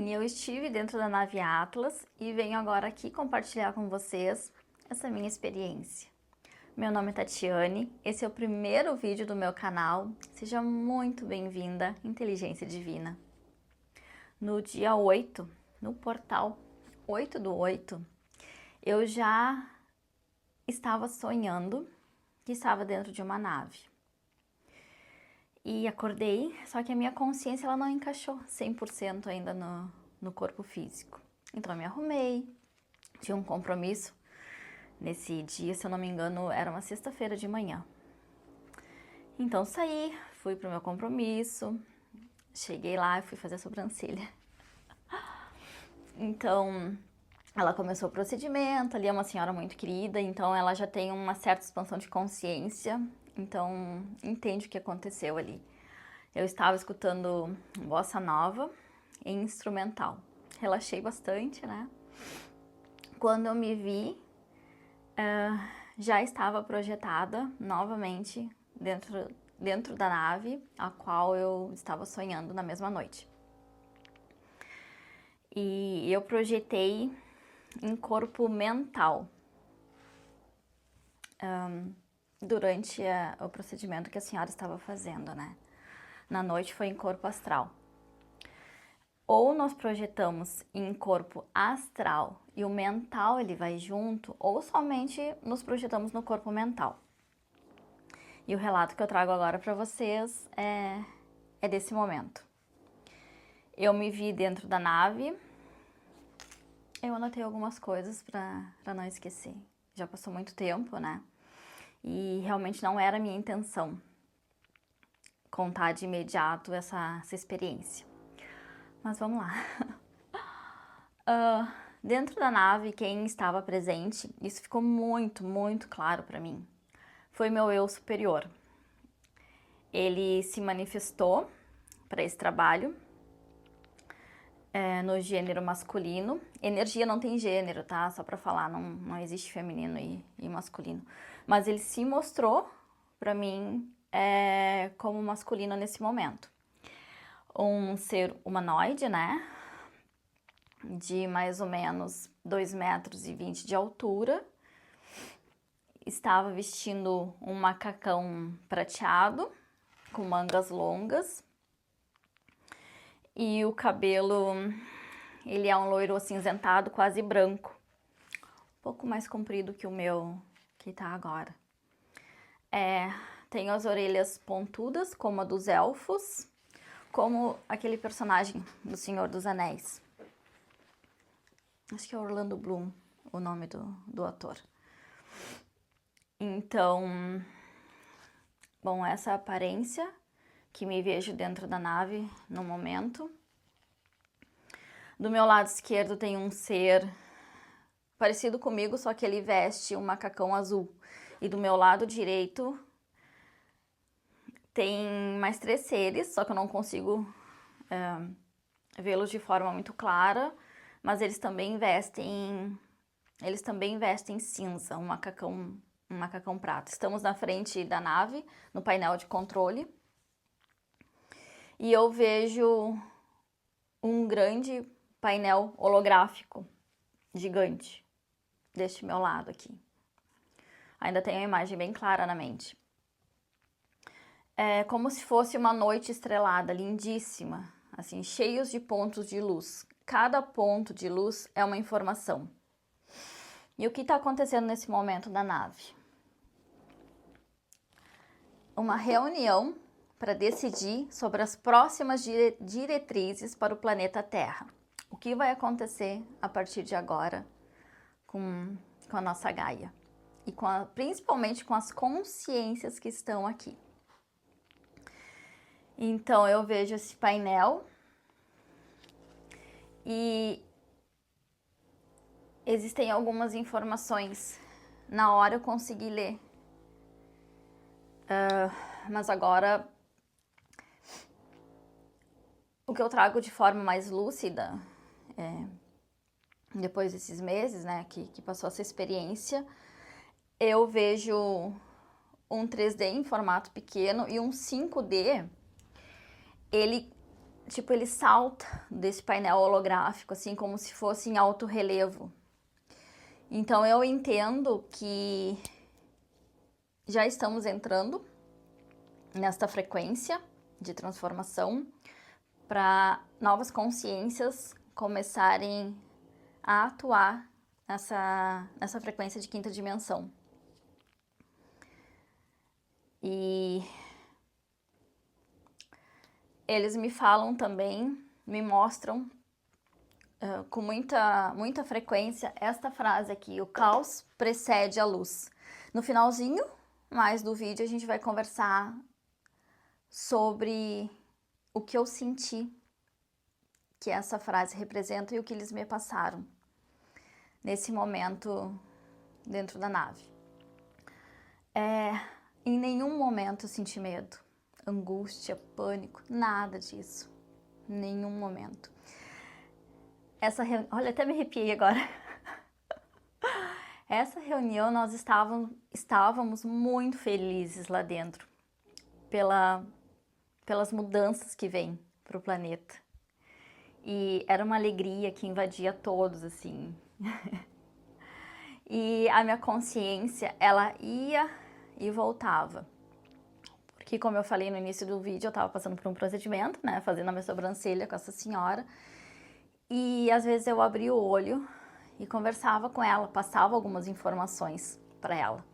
Sim, eu estive dentro da nave Atlas e venho agora aqui compartilhar com vocês essa minha experiência. Meu nome é Tatiane, esse é o primeiro vídeo do meu canal. Seja muito bem-vinda, Inteligência Divina. No dia 8, no portal 8/8, eu já estava sonhando que estava dentro de uma nave. E acordei, só que a minha consciência ela não encaixou 100% ainda no corpo físico. Então eu me arrumei, tinha um compromisso nesse dia, se eu não me engano, era uma sexta-feira de manhã. Então saí, fui pro meu compromisso, cheguei lá e fui fazer a sobrancelha. Então ela começou o procedimento, ali é uma senhora muito querida, então ela já tem uma certa expansão de consciência, então entende o que aconteceu ali. Eu estava escutando bossa nova em instrumental. Relaxei bastante, né? Quando eu me vi, já estava projetada novamente dentro da nave, a qual eu estava sonhando na mesma noite. E eu projetei em corpo mental durante o procedimento que a senhora estava fazendo, né? Na noite foi em corpo astral. Ou nós projetamos em corpo astral e o mental ele vai junto, ou somente nos projetamos no corpo mental. E o relato que eu trago agora para vocês é desse momento. Eu me vi dentro da nave, eu anotei algumas coisas para não esquecer. Já passou muito tempo, né? E realmente não era a minha intenção contar de imediato essa experiência. Mas vamos lá. Dentro da nave, quem estava presente, isso ficou muito, muito claro para mim, foi meu eu superior. Ele se manifestou para esse trabalho no gênero masculino. Energia não tem gênero, tá? Só para falar, não existe feminino e masculino. Mas ele se mostrou para mim como masculino nesse momento. Um ser humanoide, né? De mais ou menos 2,20 metros de altura. Estava vestindo um macacão prateado, com mangas longas. E o cabelo, ele é um loiro acinzentado, quase branco. Um pouco mais comprido que o meu, que tá agora. Tem as orelhas pontudas, como a dos elfos, como aquele personagem do Senhor dos Anéis. Acho que é Orlando Bloom, o nome do ator. Então, bom, essa aparência que me vejo dentro da nave no momento. Do meu lado esquerdo tem um ser parecido comigo, só que ele veste um macacão azul. E do meu lado direito tem mais 3 seres, só que eu não consigo vê-los de forma muito clara, mas eles também vestem cinza, um macacão prata. Estamos na frente da nave, no painel de controle, e eu vejo um grande painel holográfico, gigante, deste meu lado aqui. Ainda tenho a imagem bem clara na mente. É como se fosse uma noite estrelada, lindíssima, assim, cheios de pontos de luz. Cada ponto de luz é uma informação. E o que está acontecendo nesse momento da nave? Uma reunião para decidir sobre as próximas diretrizes para o planeta Terra. O que vai acontecer a partir de agora com a nossa Gaia. E principalmente com as consciências que estão aqui. Então eu vejo esse painel e existem algumas informações. Na hora eu consegui ler. Mas agora o que eu trago de forma mais lúcida, depois desses meses, né, que passou essa experiência, eu vejo um 3D em formato pequeno e um 5D, ele tipo, ele salta desse painel holográfico, assim, como se fosse em alto relevo. Então eu entendo que já estamos entrando nesta frequência de transformação para novas consciências começarem a atuar nessa frequência de quinta dimensão. E eles me falam também, me mostram com muita frequência esta frase aqui: o caos precede a luz. No finalzinho mais do vídeo a gente vai conversar sobre o que eu senti que essa frase representa e o que eles me passaram nesse momento dentro da nave. Em nenhum momento eu senti medo, angústia, pânico, nada disso. Nenhum momento. Olha, até me arrepiei agora. Essa reunião nós estávamos muito felizes lá dentro pelas mudanças que vêm para o planeta. E era uma alegria que invadia todos, assim. E a minha consciência, ela ia e voltava. Porque, como eu falei no início do vídeo, eu estava passando por um procedimento, né? Fazendo a minha sobrancelha com essa senhora. E às vezes eu abria o olho e conversava com ela, passava algumas informações para ela.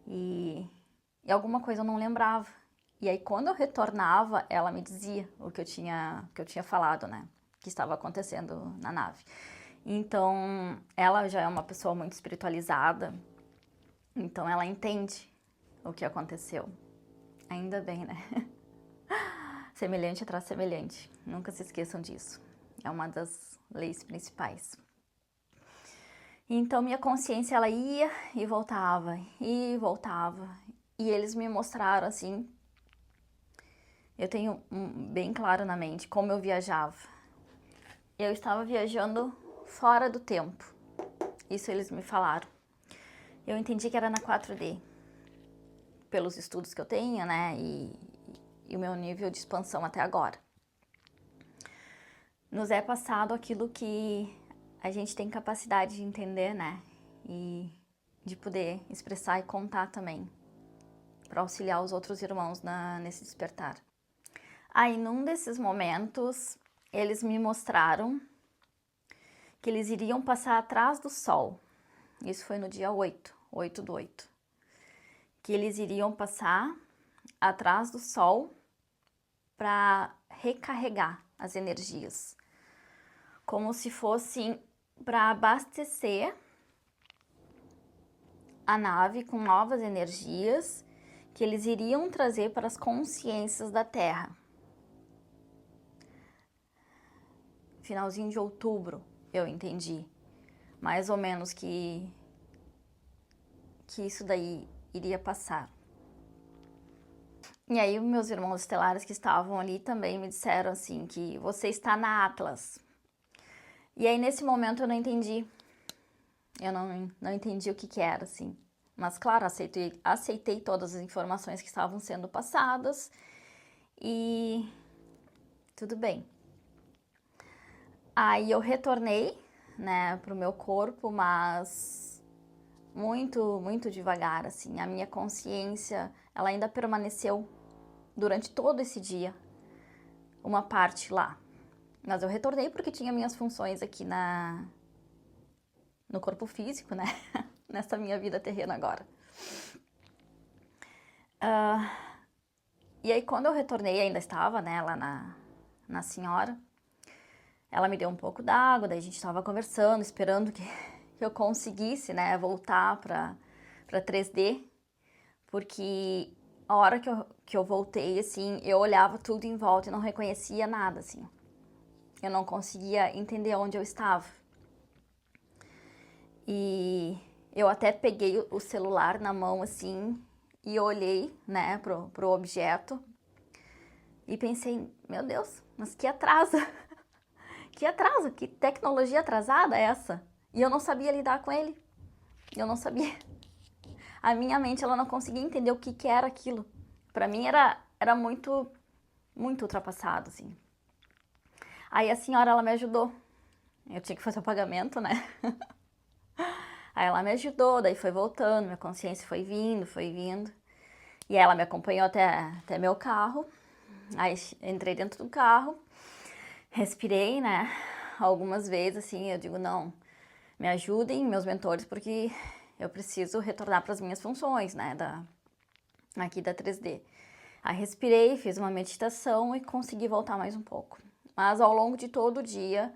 E alguma coisa eu não lembrava. E aí quando eu retornava, ela me dizia o que eu tinha falado, né? Que estava acontecendo na nave. Então, ela já é uma pessoa muito espiritualizada. Então ela entende o que aconteceu. Ainda bem, né? Semelhante atrai semelhante. Nunca se esqueçam disso. É uma das leis principais. Então minha consciência, ela ia e voltava, e voltava. E eles me mostraram assim, eu tenho bem claro na mente como eu viajava. Eu estava viajando fora do tempo. Isso eles me falaram. Eu entendi que era na 4D. Pelos estudos que eu tenho, né? E o meu nível de expansão até agora. Nos é passado aquilo que a gente tem capacidade de entender, né? E de poder expressar e contar também, para auxiliar os outros irmãos nesse despertar. Aí, num desses momentos, eles me mostraram que eles iriam passar atrás do Sol. Isso foi no dia 8/8. Que eles iriam passar atrás do Sol para recarregar as energias. Como se fossem para abastecer a nave com novas energias que eles iriam trazer para as consciências da Terra. Finalzinho de outubro, eu entendi, mais ou menos que isso daí iria passar. E aí meus irmãos estelares que estavam ali também me disseram assim, que você está na Atlas. E aí nesse momento eu não entendi. Eu não entendi o que era, assim. Mas claro, aceitei todas as informações que estavam sendo passadas e tudo bem. Aí eu retornei, né, pro meu corpo, mas muito devagar, assim. A minha consciência, ela ainda permaneceu durante todo esse dia, uma parte lá. Mas eu retornei porque tinha minhas funções aqui no corpo físico, né? Nessa minha vida terrena agora. E aí quando eu retornei, ainda estava, né, lá na senhora, ela me deu um pouco d'água, daí a gente estava conversando, esperando que eu conseguisse, né, voltar para 3D, porque a hora que eu voltei, assim, eu olhava tudo em volta e não reconhecia nada, assim. Eu não conseguia entender onde eu estava. E eu até peguei o celular na mão, assim, e olhei, né, pro objeto e pensei, meu Deus, mas que atraso, que tecnologia atrasada é essa? E eu não sabia lidar com ele, eu não sabia. A minha mente, ela não conseguia entender o que era aquilo. Pra mim era muito ultrapassado, assim. Aí a senhora, ela me ajudou. Eu tinha que fazer o pagamento, né? Aí ela me ajudou, daí foi voltando, minha consciência foi vindo, foi vindo. E ela me acompanhou até meu carro. Aí entrei dentro do carro, respirei, né? Algumas vezes, assim, eu digo, não, me ajudem, meus mentores, porque eu preciso retornar para as minhas funções, né? Aqui da 3D. Aí respirei, fiz uma meditação e consegui voltar mais um pouco. Mas ao longo de todo o dia,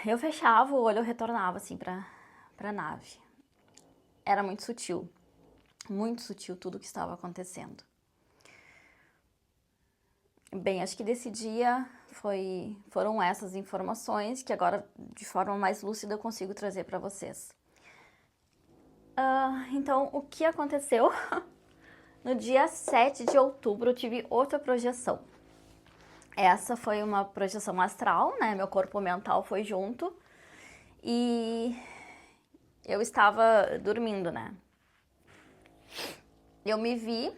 eu fechava o olho, eu retornava, assim, pra nave. Era muito sutil tudo o que estava acontecendo. Bem, acho que desse dia foram essas informações que agora, de forma mais lúcida, eu consigo trazer para vocês. Então, o que aconteceu? No dia 7 de outubro, eu tive outra projeção. Essa foi uma projeção astral, né? Meu corpo mental foi junto. E eu estava dormindo, né? Eu me vi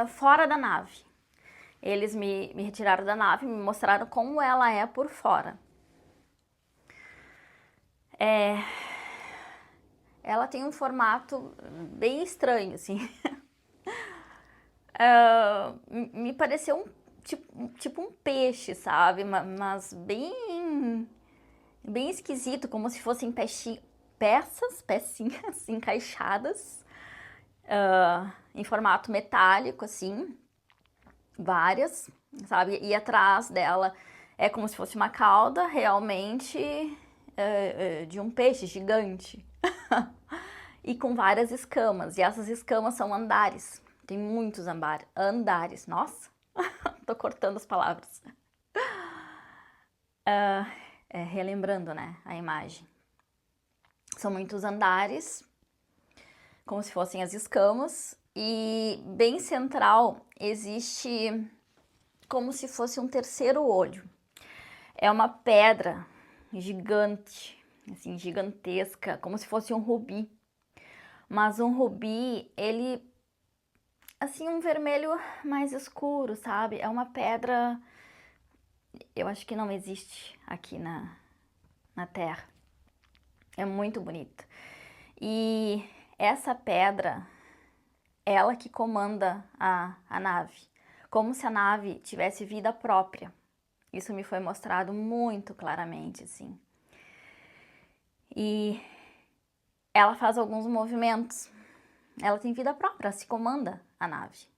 fora da nave. Eles me retiraram da nave, me mostraram como ela é por fora. Ela tem um formato bem estranho, assim. Me pareceu tipo um peixe, sabe? Mas bem esquisito, como se fossem pecinhas encaixadas em formato metálico, assim. Várias, sabe? E atrás dela é como se fosse uma cauda realmente de um peixe gigante. E com várias escamas. E essas escamas são andares. Tem muitos andares. Nossa, tô cortando as palavras. Relembrando, né, a imagem. São muitos andares, como se fossem as escamas. E bem central existe como se fosse um terceiro olho. É uma pedra gigante, assim, gigantesca, como se fosse um rubi. Mas um rubi, ele, assim, um vermelho mais escuro, sabe? É uma pedra, eu acho que não existe aqui na Terra. É muito bonita. E essa pedra, ela que comanda a nave. Como se a nave tivesse vida própria. Isso me foi mostrado muito claramente, assim. E ela faz alguns movimentos. Ela tem vida própria, se comanda a nave.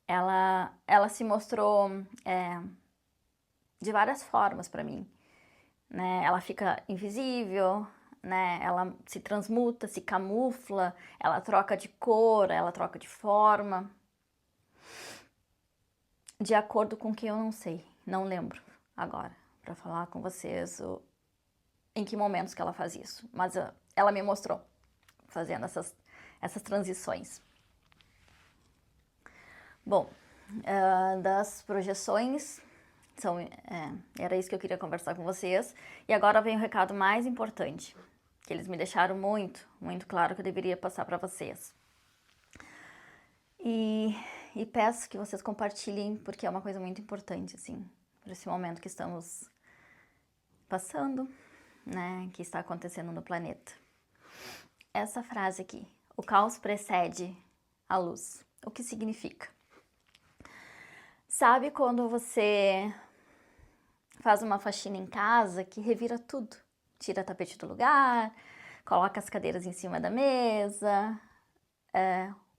Ela se mostrou de várias formas para mim, né? Ela fica invisível, né? Ela se transmuta, se camufla, ela troca de cor, ela troca de forma, de acordo com que eu não sei, não lembro agora para falar com vocês em que momentos que ela faz isso, mas ela me mostrou fazendo essas transições. Bom, das projeções, era isso que eu queria conversar com vocês. E agora vem o recado mais importante, que eles me deixaram muito, muito claro que eu deveria passar para vocês. E peço que vocês compartilhem, porque é uma coisa muito importante, assim, por esse momento que estamos passando, né, que está acontecendo no planeta. Essa frase aqui, o caos precede a luz. O que significa? Sabe quando você faz uma faxina em casa que revira tudo? Tira tapete do lugar, coloca as cadeiras em cima da mesa.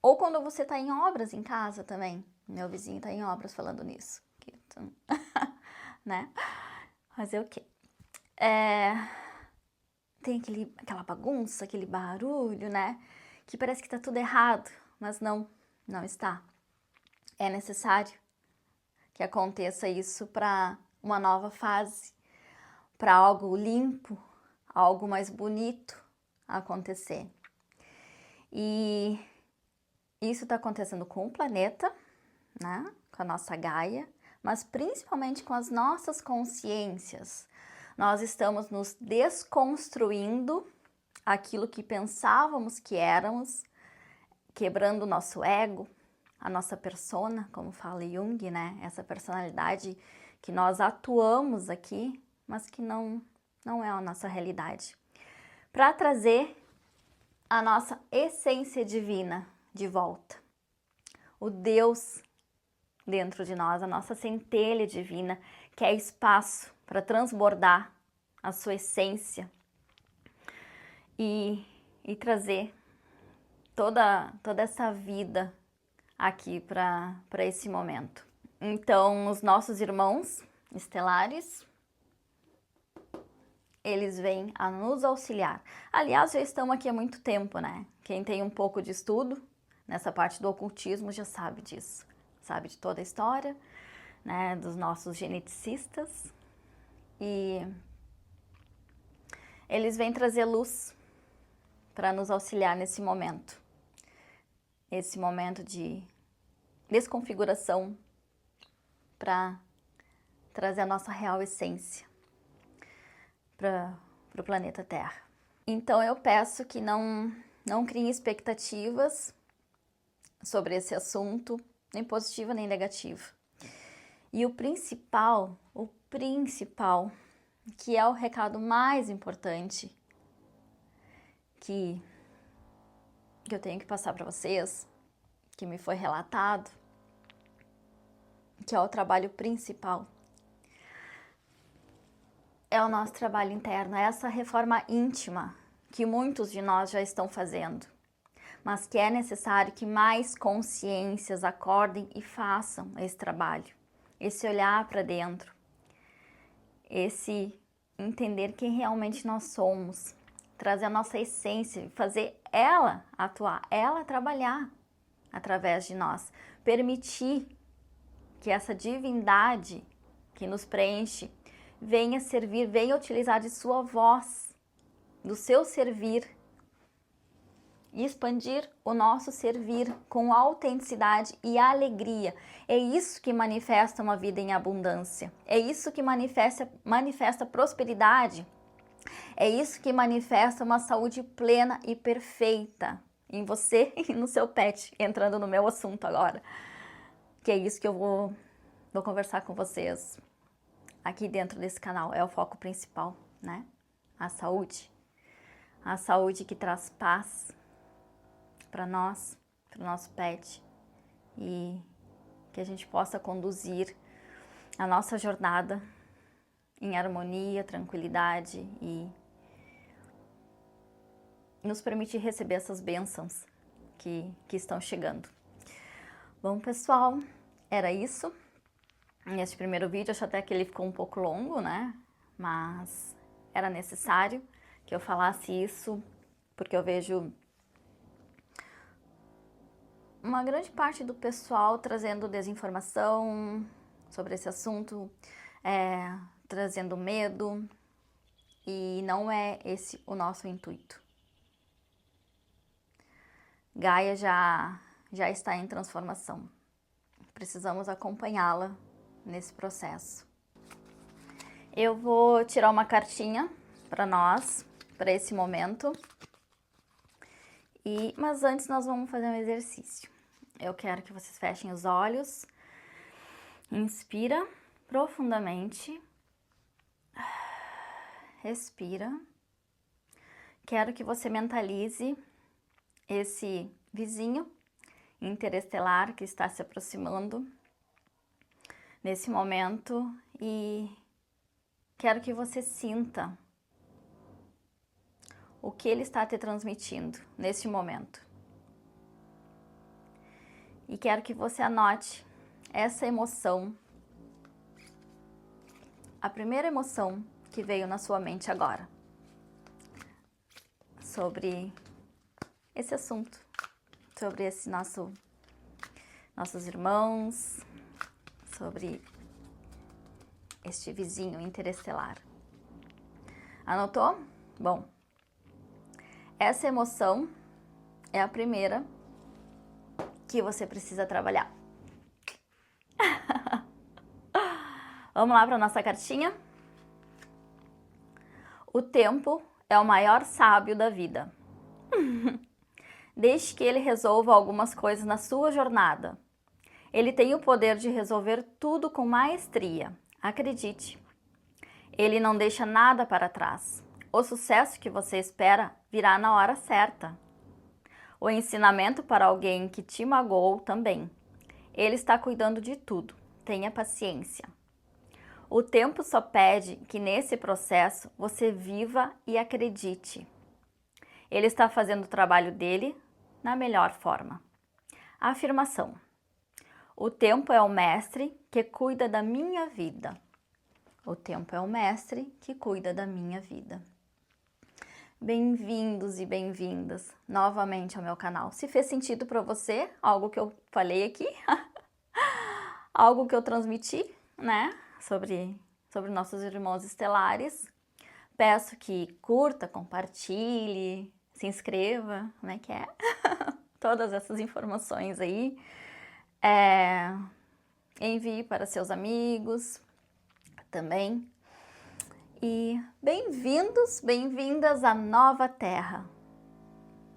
Ou quando você tá em obras em casa também. Meu vizinho tá em obras falando nisso. Né? Fazer o quê? Tem aquela bagunça, aquele barulho, né? Que parece que tá tudo errado, mas não está. É necessário que aconteça isso para uma nova fase, para algo limpo, algo mais bonito acontecer. E isso está acontecendo com o planeta, né? Com a nossa Gaia, mas principalmente com as nossas consciências. Nós estamos nos desconstruindo aquilo que pensávamos que éramos, quebrando o nosso ego, a nossa persona, como fala Jung, né? Essa personalidade que nós atuamos aqui, mas que não é a nossa realidade. Para trazer a nossa essência divina de volta. O Deus dentro de nós, a nossa centelha divina, que é espaço para transbordar a sua essência e trazer toda essa vida aqui para esse momento. Então, os nossos irmãos estelares, eles vêm a nos auxiliar. Aliás, já estão aqui há muito tempo, né? Quem tem um pouco de estudo nessa parte do ocultismo já sabe disso. Sabe de toda a história, né? Dos nossos geneticistas. E eles vêm trazer luz para nos auxiliar nesse momento. Esse momento de desconfiguração para trazer a nossa real essência para o planeta Terra. Então eu peço que não criem expectativas sobre esse assunto, nem positiva nem negativa. E o principal, que é o recado mais importante que eu tenho que passar para vocês, que me foi relatado, que é o trabalho principal, é o nosso trabalho interno, é essa reforma íntima que muitos de nós já estão fazendo, mas que é necessário que mais consciências acordem e façam esse trabalho, esse olhar para dentro, esse entender quem realmente nós somos, trazer a nossa essência, fazer ela atuar, ela trabalhar através de nós, permitir que essa divindade que nos preenche venha servir, venha utilizar de sua voz, do seu servir, e expandir o nosso servir com autenticidade e alegria. É isso que manifesta uma vida em abundância. É isso que manifesta prosperidade. É isso que manifesta uma saúde plena e perfeita em você e no seu pet, entrando no meu assunto agora. Que é isso que eu vou conversar com vocês aqui dentro desse canal. É o foco principal, né? A saúde. A saúde que traz paz para nós, para o nosso pet, e que a gente possa conduzir a nossa jornada em harmonia, tranquilidade e nos permitir receber essas bênçãos que estão chegando. Bom, pessoal, era isso. Neste primeiro vídeo, acho até que ele ficou um pouco longo, né? Mas era necessário que eu falasse isso, porque eu vejo uma grande parte do pessoal trazendo desinformação sobre esse assunto, trazendo medo, e não é esse o nosso intuito. Gaia já está em transformação. Precisamos acompanhá-la nesse processo. Eu vou tirar uma cartinha para nós, para esse momento. Mas antes nós vamos fazer um exercício. Eu quero que vocês fechem os olhos. Inspira profundamente. Respira. Quero que você mentalize esse vizinho interestelar que está se aproximando nesse momento e quero que você sinta o que ele está te transmitindo nesse momento. E quero que você anote essa emoção, a primeira emoção que veio na sua mente agora, sobre esse assunto, sobre esse nossos irmãos, sobre este vizinho interestelar. Anotou? Bom, essa emoção é a primeira que você precisa trabalhar. Vamos lá para a nossa cartinha? O tempo é o maior sábio da vida. Deixe que ele resolva algumas coisas na sua jornada. Ele tem o poder de resolver tudo com maestria. Acredite. Ele não deixa nada para trás. O sucesso que você espera virá na hora certa. O ensinamento para alguém que te magoou também. Ele está cuidando de tudo. Tenha paciência. O tempo só pede que nesse processo você viva e acredite. Ele está fazendo o trabalho dele na melhor forma. Afirmação. O tempo é o mestre que cuida da minha vida. O tempo é o mestre que cuida da minha vida. Bem-vindos e bem-vindas novamente ao meu canal. Se fez sentido para você algo que eu falei aqui, algo que eu transmiti, né, sobre nossos irmãos estelares, peço que curta, compartilhe, se inscreva, como é que é? Todas essas informações aí. Envie para seus amigos também. E bem-vindos, bem-vindas à nova terra.